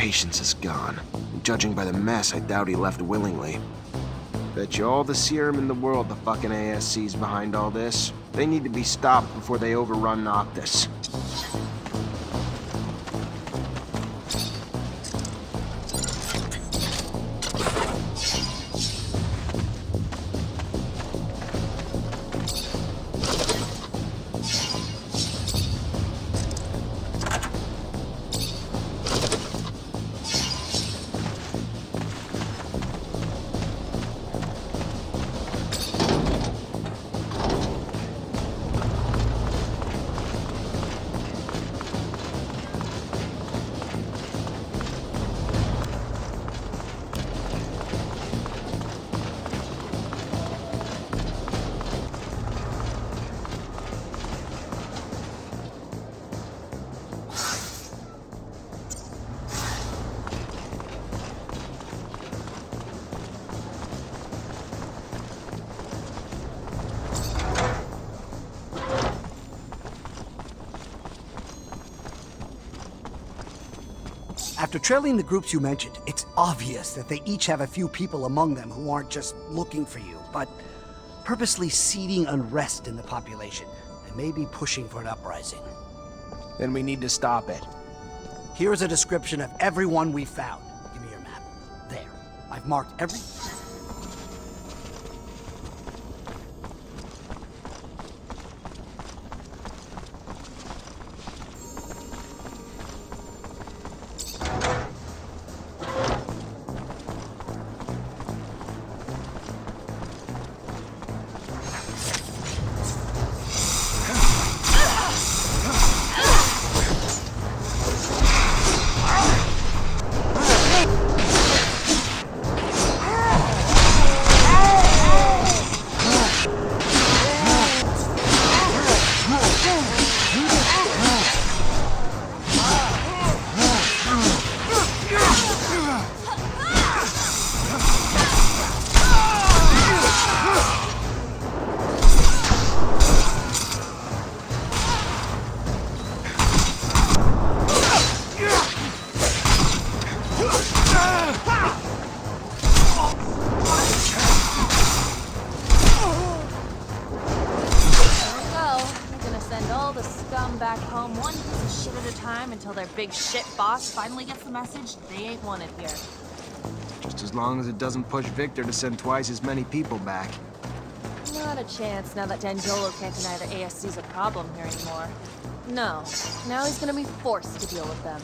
patience is gone. Judging by the mess, I doubt he left willingly. Bet you all the serum in the world the fucking ASC's behind all this. They need to be stopped before they overrun Noctis. After trailing the groups you mentioned, it's obvious that they each have a few people among them who aren't just looking for you, but purposely seeding unrest in the population and maybe pushing for an uprising. Then we need to stop it. Here's a description of everyone we found. Give me your map. There. I've marked every... Back home one piece of shit at a time until their big shit boss finally gets the message they ain't wanted here. Just as long as it doesn't push Victor to send twice as many people back. Not a chance now that D'Angelo can't deny that ASC's a problem here anymore. No, now he's gonna be forced to deal with them.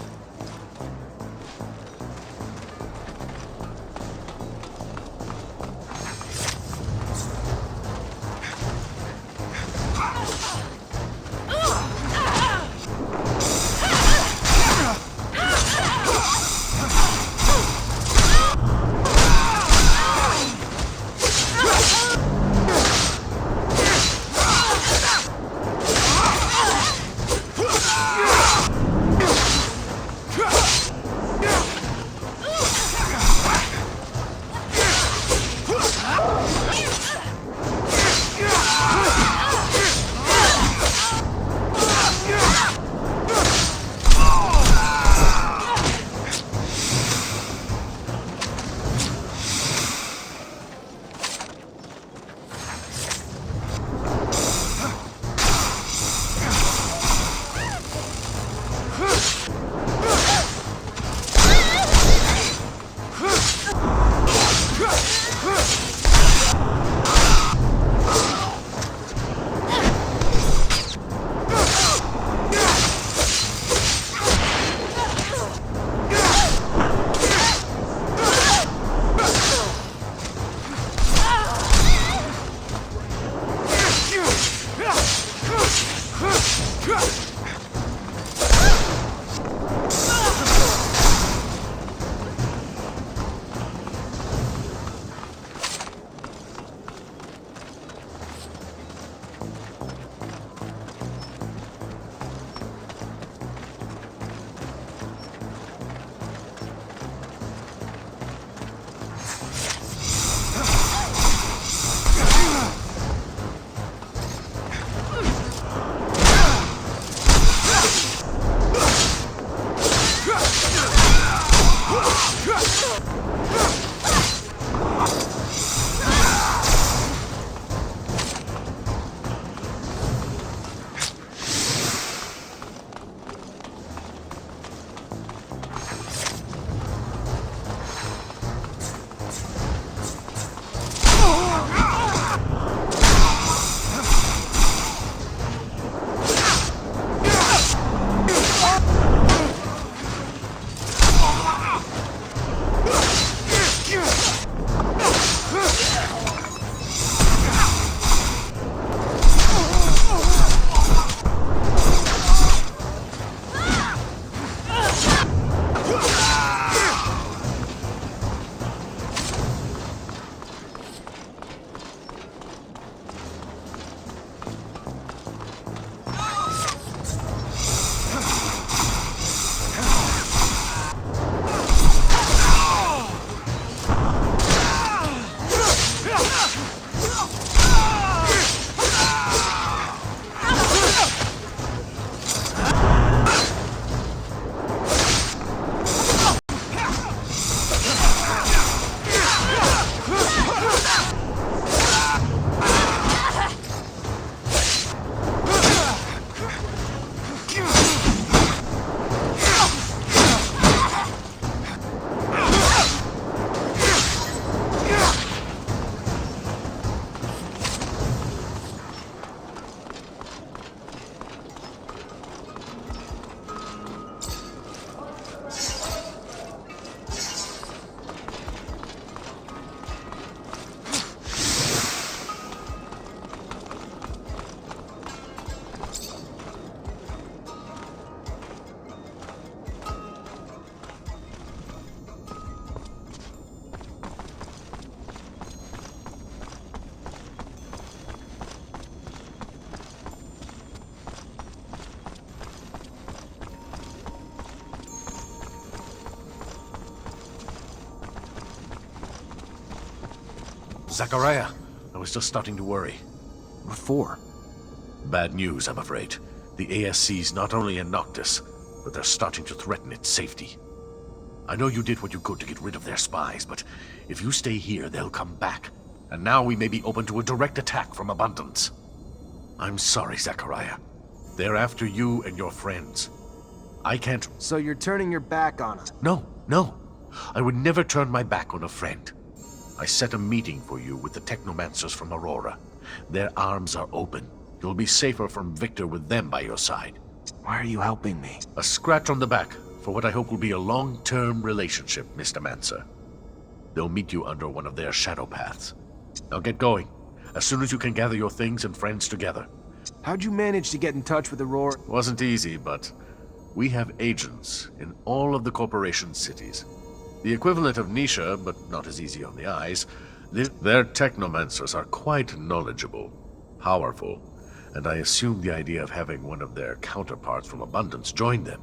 Zachariah, I was just starting to worry. What for? Bad news, I'm afraid. The ASC's not only in Noctis, but they're starting to threaten its safety. I know you did what you could to get rid of their spies, but if you stay here, they'll come back. And now we may be open to a direct attack from Abundance. I'm sorry, Zachariah. They're after you and your friends. I can't... So you're turning your back on us? No. I would never turn my back on a friend. I set a meeting for you with the Technomancers from Aurora. Their arms are open. You'll be safer from Victor with them by your side. Why are you helping me? A scratch on the back for what I hope will be a long-term relationship, Mr. Mancer. They'll meet you under one of their shadow paths. Now get going, as soon as you can gather your things and friends together. How'd you manage to get in touch with Aurora? Wasn't easy, but we have agents in all of the corporation cities. The equivalent of Nisha, but not as easy on the eyes. Their Technomancers are quite knowledgeable, powerful, and I assume the idea of having one of their counterparts from Abundance join them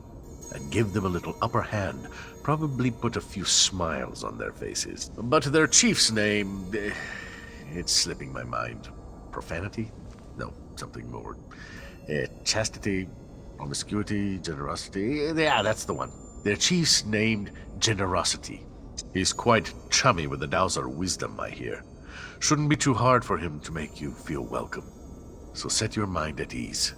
and give them a little upper hand probably put a few smiles on their faces. But their chief's name... it's slipping my mind. Profanity? No, something more. Chastity, promiscuity, generosity... yeah, that's the one. Their chief's named Generosity. He's quite chummy with the Dowser wisdom, I hear. Shouldn't be too hard for him to make you feel welcome. So set your mind at ease.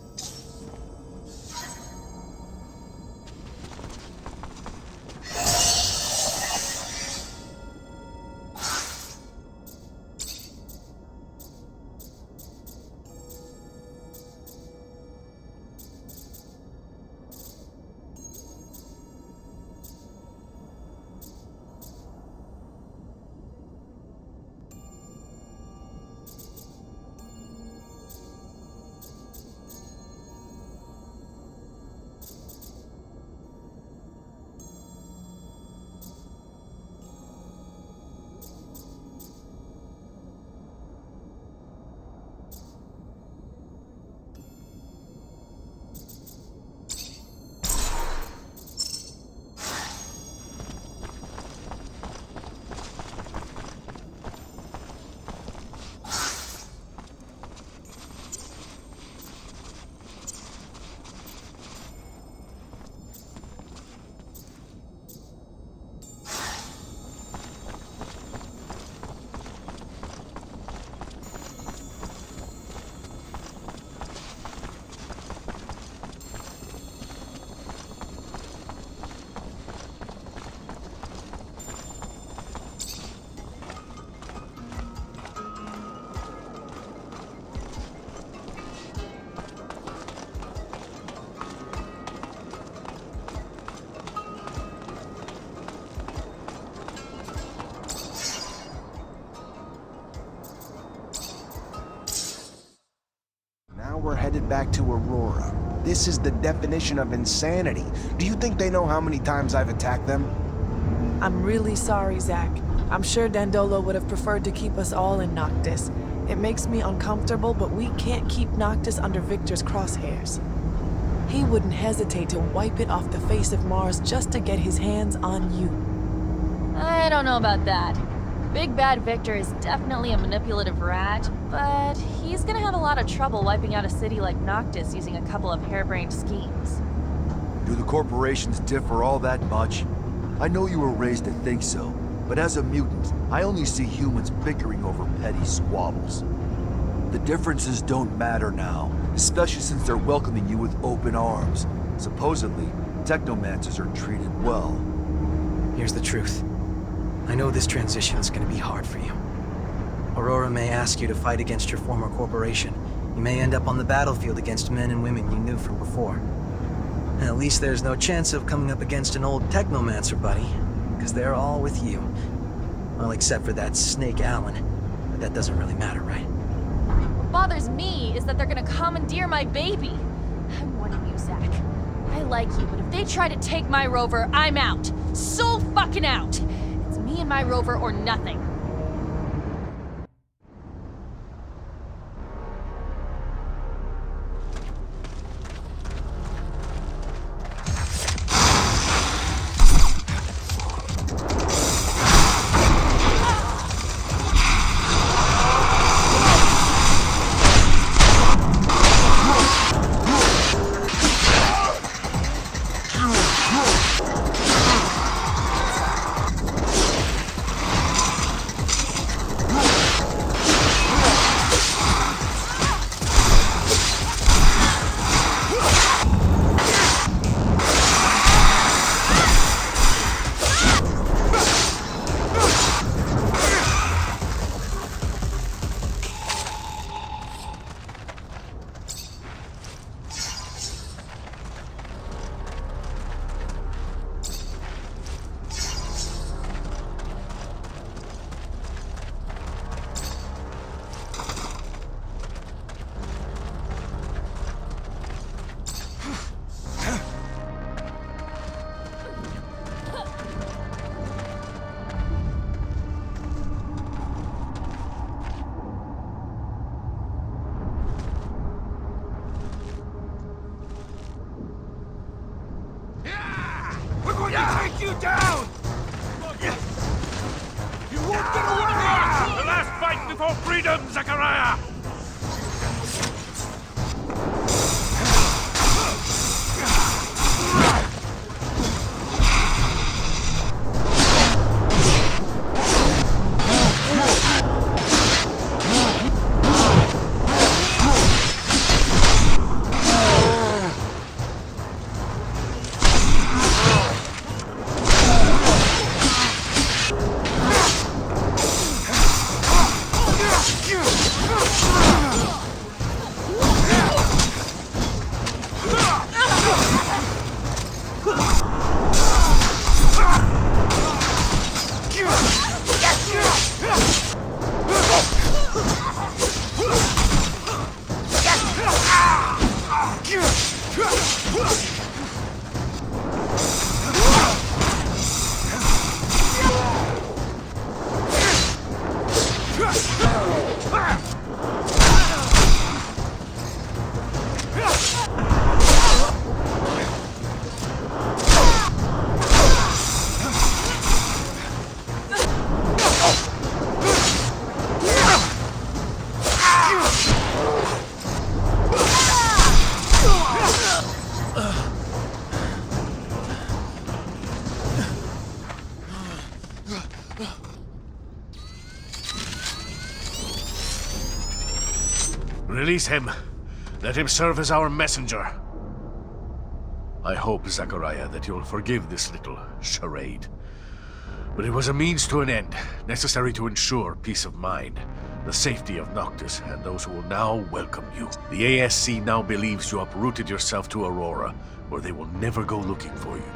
We're headed back to Aurora. This is the definition of insanity. Do you think they know how many times I've attacked them? I'm really sorry, Zach. I'm sure Dandolo would have preferred to keep us all in Noctis. It makes me uncomfortable, but we can't keep Noctis under Victor's crosshairs. He wouldn't hesitate to wipe it off the face of Mars just to get his hands on you. I don't know about that. Big Bad Victor is definitely a manipulative rat, but he's gonna have a lot of trouble wiping out a city like Noctis using a couple of harebrained schemes. Do the corporations differ all that much? I know you were raised to think so, but as a mutant, I only see humans bickering over petty squabbles. The differences don't matter now, especially since they're welcoming you with open arms. Supposedly, Technomancers are treated well. Here's the truth. I know this transition is going to be hard for you. Aurora may ask you to fight against your former corporation. You may end up on the battlefield against men and women you knew from before. And at least there's no chance of coming up against an old Technomancer buddy, because they're all with you. Well, except for that Snake Allen. But that doesn't really matter, right? What bothers me is that they're gonna commandeer my baby. I'm warning you, Zach. I like you, but if they try to take my rover, I'm out. So fucking out! It's me and my rover or nothing. before freedom, Zachariah! Release him. Let him serve as our messenger. I hope, Zachariah, that you'll forgive this little charade. But it was a means to an end, necessary to ensure peace of mind, the safety of Noctis, and those who will now welcome you. The ASC now believes you uprooted yourself to Aurora, where they will never go looking for you.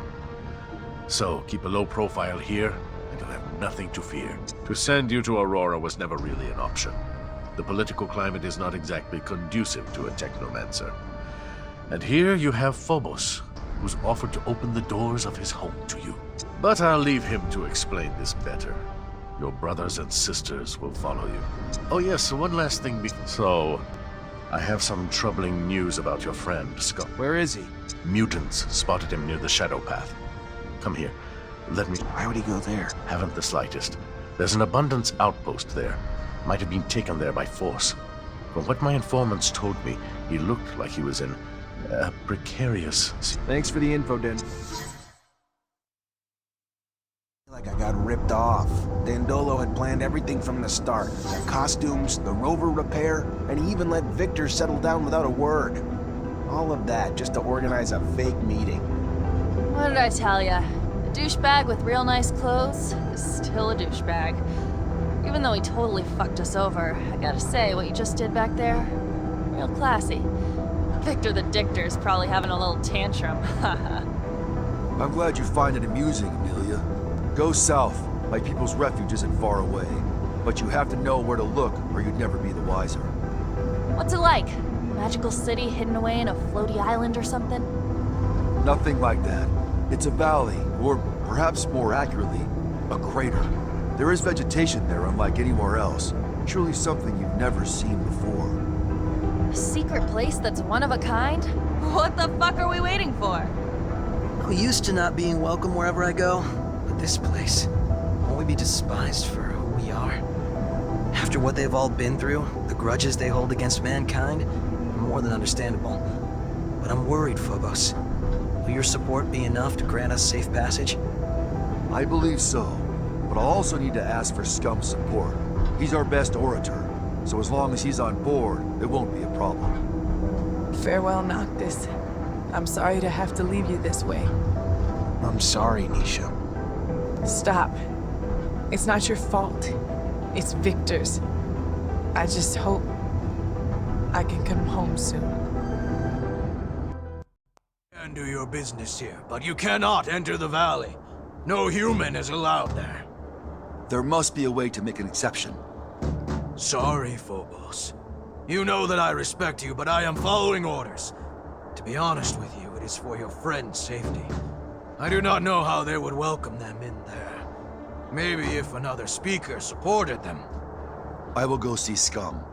So, keep a low profile here, and you'll have nothing to fear. To send you to Aurora was never really an option. The political climate is not exactly conducive to a Technomancer. And here you have Phobos, who's offered to open the doors of his home to you. But I'll leave him to explain this better. Your brothers and sisters will follow you. Oh yes, one last thing So, I have some troubling news about your friend, Scott. Where is he? Mutants spotted him near the Shadow Path. Come here. Let me... Why would he go there? Haven't the slightest. There's an abundance outpost there. Might have been taken there by force. From what my informants told me, he looked like he was in a precarious... Thanks for the info, Den. Like I got ripped off. Dandolo had planned everything from the start. The costumes, the rover repair, and he even let Victor settle down without a word. All of that just to organize a fake meeting. What did I tell ya? A douchebag with real nice clothes is still a douchebag. Even though he totally fucked us over, I gotta say, what you just did back there, real classy. Victor the Dictor's probably having a little tantrum. I'm glad you find it amusing, Amelia. Go south. My people's refuge isn't far away. But you have to know where to look, or you'd never be the wiser. What's it like? Magical city hidden away in a floaty island or something? Nothing like that. It's a valley, or perhaps more accurately, a crater. There is vegetation there unlike anywhere else. Truly something you've never seen before. A secret place that's one of a kind? What the fuck are we waiting for? I'm used to not being welcome wherever I go, but this place, won't we be despised for who we are? After what they've all been through, the grudges they hold against mankind, more than understandable. But I'm worried, Phobos. Will your support be enough to grant us safe passage? I believe so, but I'll also need to ask for Scum's support. He's our best orator, so as long as he's on board, it won't be a problem. Farewell, Noctis. I'm sorry to have to leave you this way. I'm sorry, Nisha. Stop. It's not your fault. It's Victor's. I just hope I can come home soon. You can do your business here, but you cannot enter the valley. No human is allowed there. There must be a way to make an exception. Sorry, Phobos. You know that I respect you, but I am following orders. To be honest with you, it is for your friend's safety. I do not know how they would welcome them in there. Maybe if another speaker supported them. I will go see Scum.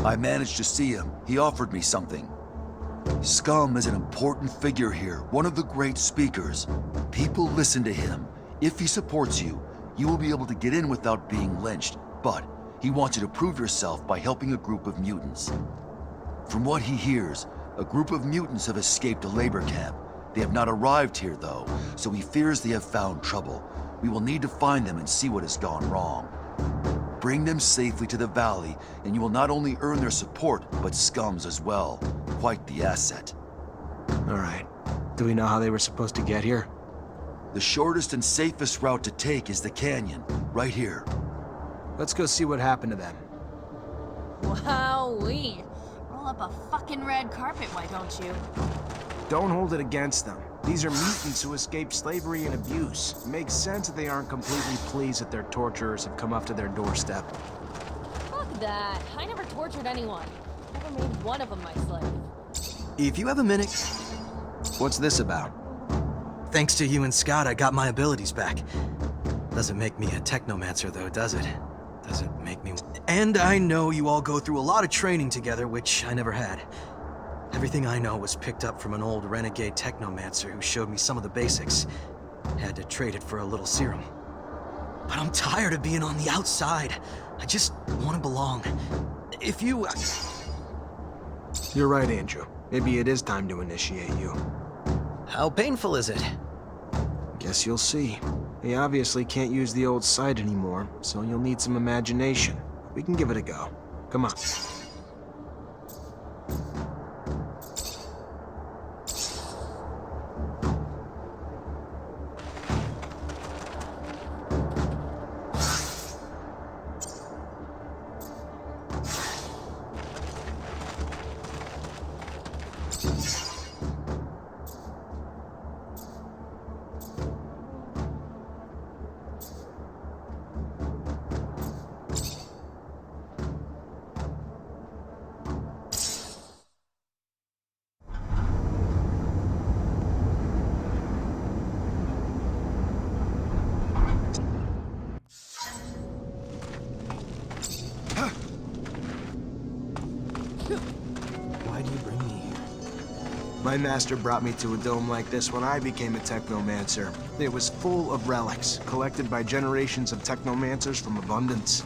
I managed to see him. He offered me something. Scum is an important figure here, one of the great speakers. People listen to him. If he supports you, you will be able to get in without being lynched. But He wants you to prove yourself by helping a group of mutants. From what he hears, a group of mutants have escaped a labor camp. They have not arrived here, though, so he fears they have found trouble. We will need to find them and see what has gone wrong. Bring them safely to the valley, and you will not only earn their support, but Scum's as well. Quite the asset. All right. Do we know how they were supposed to get here? The shortest and safest route to take is the canyon, right here. Let's go see what happened to them. Wowee. Roll up a fucking red carpet, why don't you? Don't hold it against them. These are mutants who escaped slavery and abuse. It makes sense that they aren't completely pleased that their torturers have come up to their doorstep. Fuck that. I never tortured anyone. Never made one of them my slave. If you have a minute, What's this about? thanks to you and Scott, I got my abilities back. Doesn't make me a Technomancer, though, does it? Doesn't make me... And I know you all go through a lot of training together, which I never had. Everything I know was picked up from an old renegade Technomancer who showed me some of the basics. Had to trade it for a little serum. But I'm tired of being on the outside. I just want to belong. If you... You're right, Andrew. Maybe it is time to initiate you. How painful is it? Guess you'll see. They obviously can't use the old sight anymore, so you'll need some imagination. We can give it a go. Come on. Why do you bring me here? My master brought me to a dome like this when I became a Technomancer. It was full of relics, collected by generations of Technomancers from Abundance.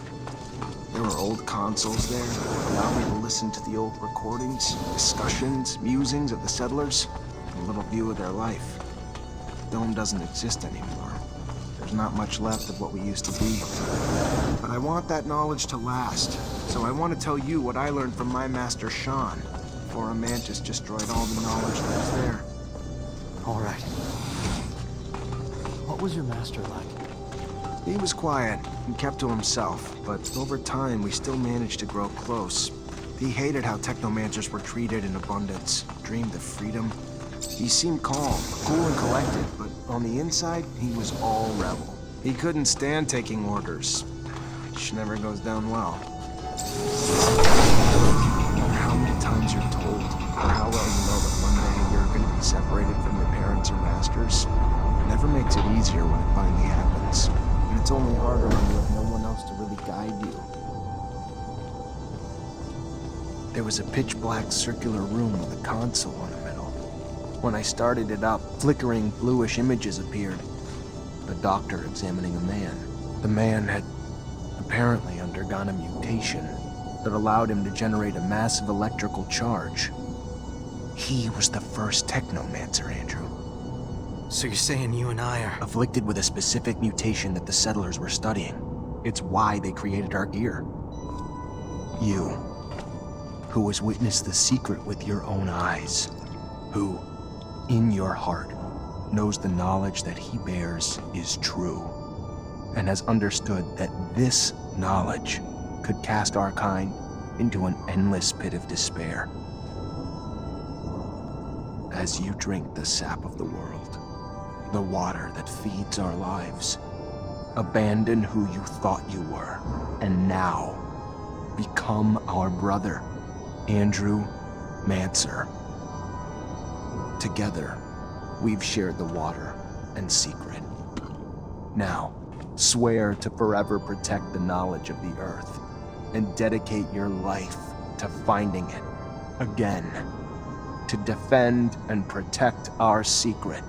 There were old consoles there that allowed me to listen to the old recordings, discussions, musings of the settlers, and a little view of their life. The dome doesn't exist anymore. There's not much left of what we used to be. But I want that knowledge to last, so I want to tell you what I learned from my master Sean, before a mantis destroyed all the knowledge that was there. All right. What was your master like? He was quiet and kept to himself, but over time we still managed to grow close. He hated how Technomancers were treated in Abundance, dreamed of freedom. He seemed calm, cool and collected, but on the inside, he was all rebel. He couldn't stand taking orders, which never goes down well. No matter how many times you're told, or how well you know that one day you're going to be separated from your parents or masters, it never makes it easier when it finally happens. And it's only harder when you have no one else to really guide you. There was a pitch-black circular room with a console in the middle. When I started it up, flickering bluish images appeared. A doctor examining a man. The man had apparently undergone a mutation that allowed him to generate a massive electrical charge. He was the first Technomancer, Andrew. So you're saying you and I are... Afflicted with a specific mutation that the settlers were studying. It's why they created our gear. You, who has witnessed the secret with your own eyes, who, in your heart, knows the knowledge that he bears is true, and has understood that this knowledge could cast our kind into an endless pit of despair. As you drink the sap of the world, the water that feeds our lives, abandon who you thought you were, and now become our brother, Andrew Mancer. Together, we've shared the water and secret. Now, swear to forever protect the knowledge of the earth and dedicate your life to finding it again, to defend and protect our secret,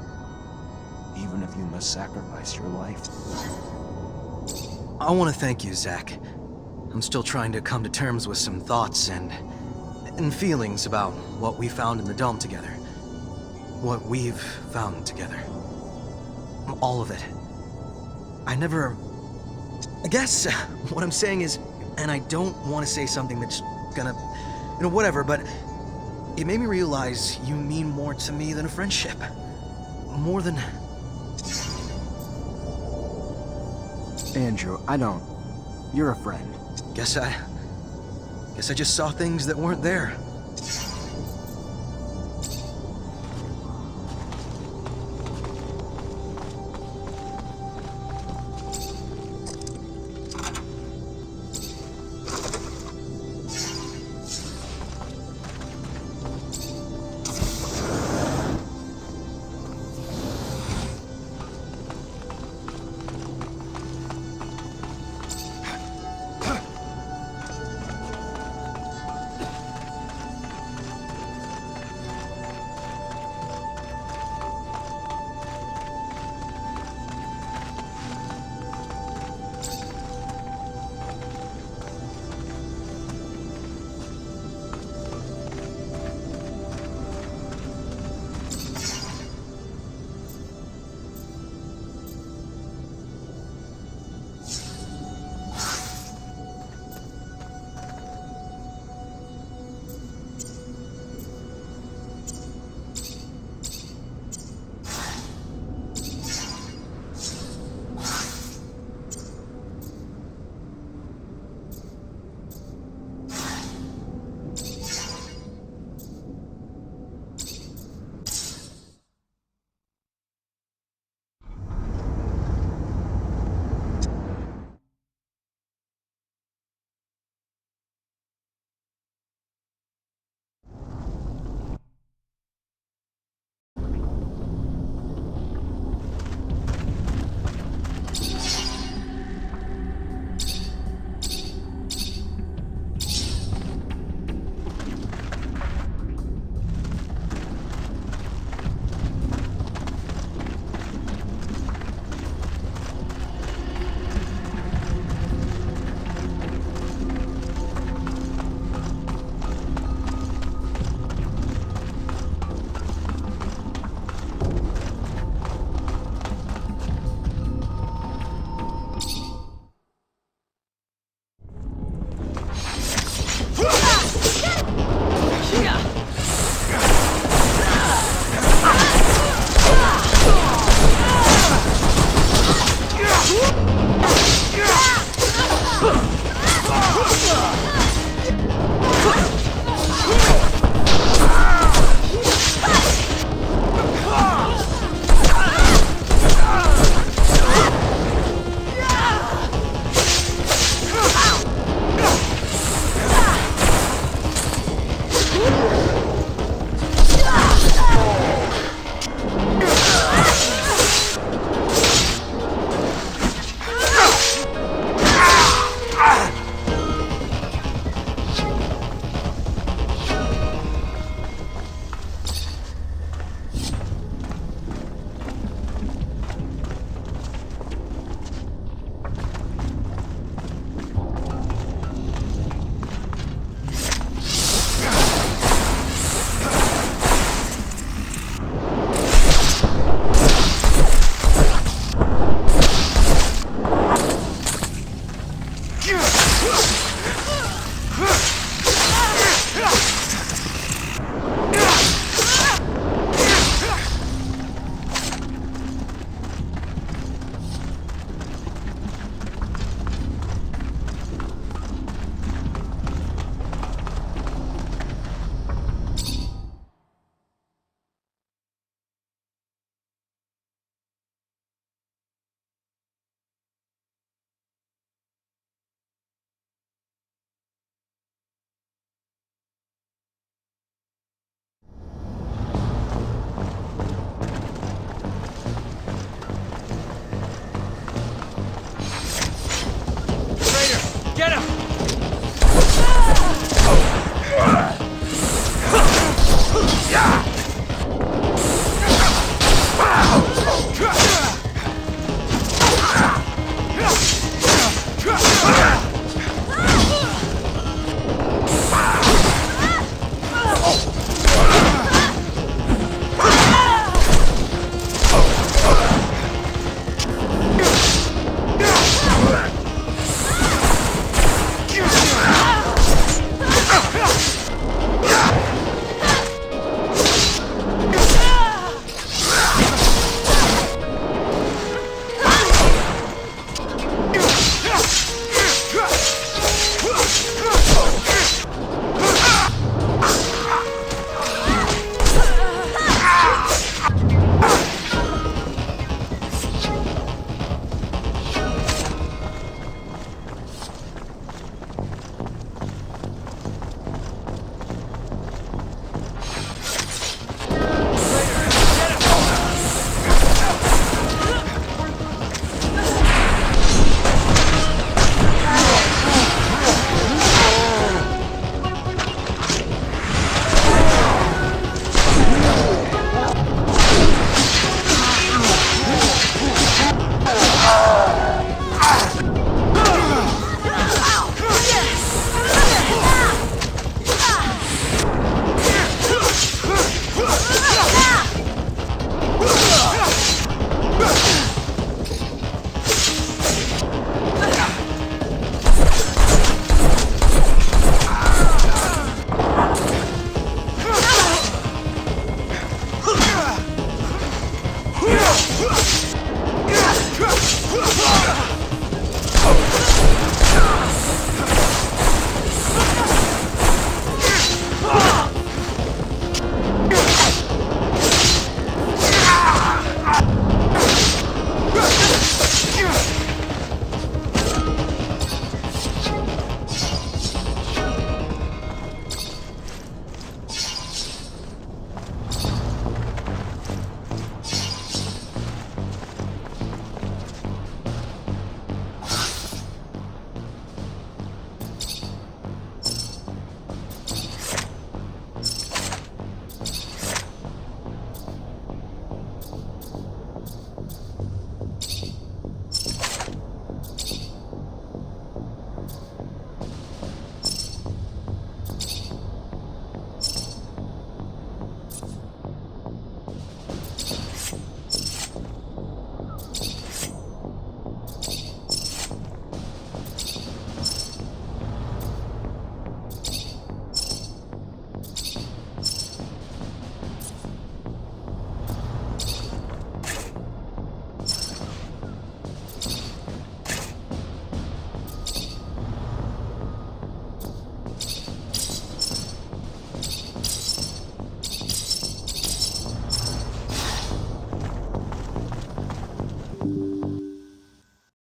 even if you must sacrifice your life. I want to thank you, Zach. I'm still trying to come to terms with some thoughts and feelings about what we found in the dome together. What we've found together. All of it. I guess what I'm saying is, and I don't want to say something that's gonna, whatever, but it made me realize you mean more to me than a friendship. More than... Andrew, I don't. You're a friend. Guess I just saw things that weren't there.